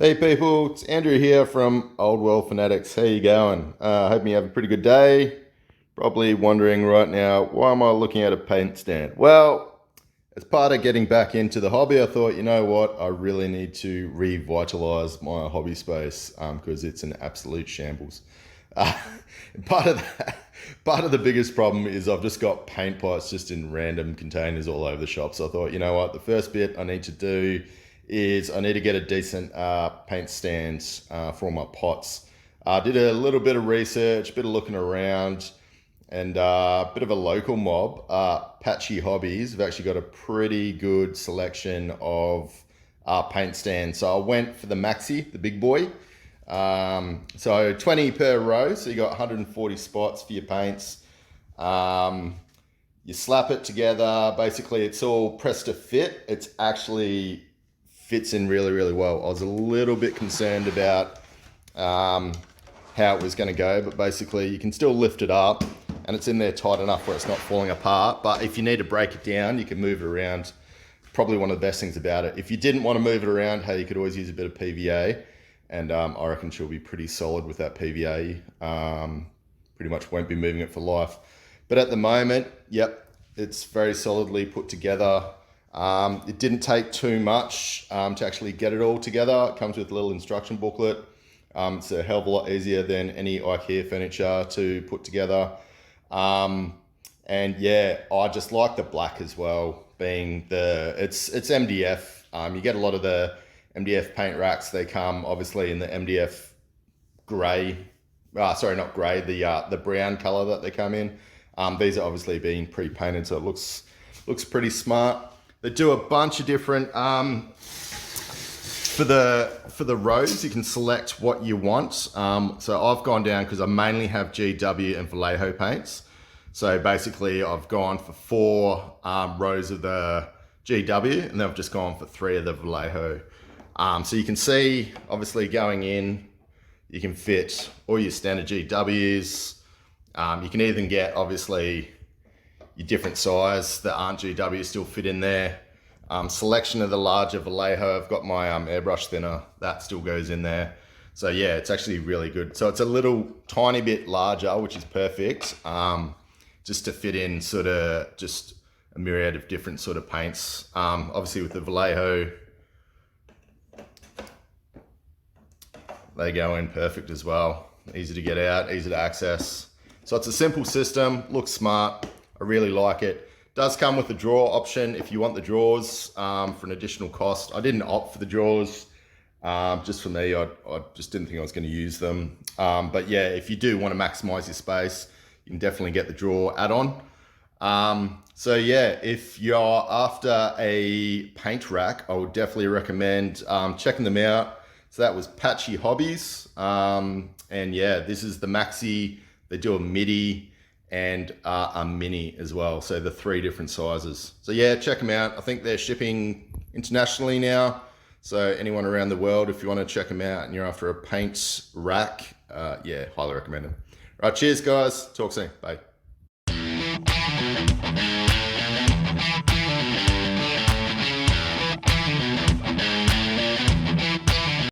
Hey people, it's Andrew here from Old World Fanatics. How you going? Hope you have a pretty good day. Probably wondering right now, why am I looking at a paint stand? Well, as part of getting back into the hobby, I thought, you know what, I really need to revitalize my hobby space because it's an absolute shambles. Uh, part of that, part of the biggest problem is I've just got paint pots just in random containers all over the shop. So I thought, you know what, the first bit I need to do is I need to get a decent paint stand for all my pots. Did a little bit of research, bit of looking around, and a bit of a local mob, Patchy Hobbies, have actually got a pretty good selection of paint stands. So I went for the Maxi, the big boy. So 20 per row, so you got 140 spots for your paints. You slap it together. Basically, it's all pressed to fit. It's actually fits in really, really well. I was a little bit concerned about how it was going to go, but basically you can still lift it up and it's in there tight enough where it's not falling apart. But if you need to break it down, you can move it around. Probably one of the best things about it. If you didn't want to move it around, hey, you could always use a bit of PVA, and I reckon she'll be pretty solid with that PVA. Pretty much won't be moving it for life. But at the moment, yep, it's very solidly put together. It didn't take too much to actually get it all together. It comes with a little instruction booklet. It's a hell of a lot easier than any IKEA furniture to put together. And yeah, I just like the black as well, being it's MDF. You get a lot of the MDF paint racks. They come obviously in the MDF grey. Sorry, not grey. The brown color that they come in. These are obviously being pre-painted, so it looks pretty smart. They do a bunch of different for the rows. You can select what you want. So I've gone down because I mainly have GW and Vallejo paints. So basically, I've gone for 4 rows of the GW, and then I've just gone for 3 of the Vallejo. So you can see, obviously, going in, you can fit all your standard GWs. You can even get, obviously, your different size that aren't GW still fit in there. Selection of the larger Vallejo. I've got my airbrush thinner, that still goes in there. So yeah, it's actually really good. So it's a little tiny bit larger, which is perfect, just to fit in sort of just a myriad of different sort of paints. Obviously with the Vallejo, they go in perfect as well. Easy to get out, easy to access. So it's a simple system, looks smart. I really like it. Does come with a drawer option if you want the drawers for an additional cost. I didn't opt for the drawers. Just for me, I just didn't think I was going to use them. But yeah, if you do want to maximize your space, you can definitely get the drawer add-on. So yeah, if you're after a paint rack, I would definitely recommend checking them out. So that was Patchy Hobbies. And yeah, this is the Maxi. They do a midi and a mini as well. So the 3 different sizes. So yeah, check them out. I think they're shipping internationally now. So anyone around the world, if you want to check them out and you're after a paint rack, yeah, highly recommend them. All right, cheers guys. Talk soon. Bye.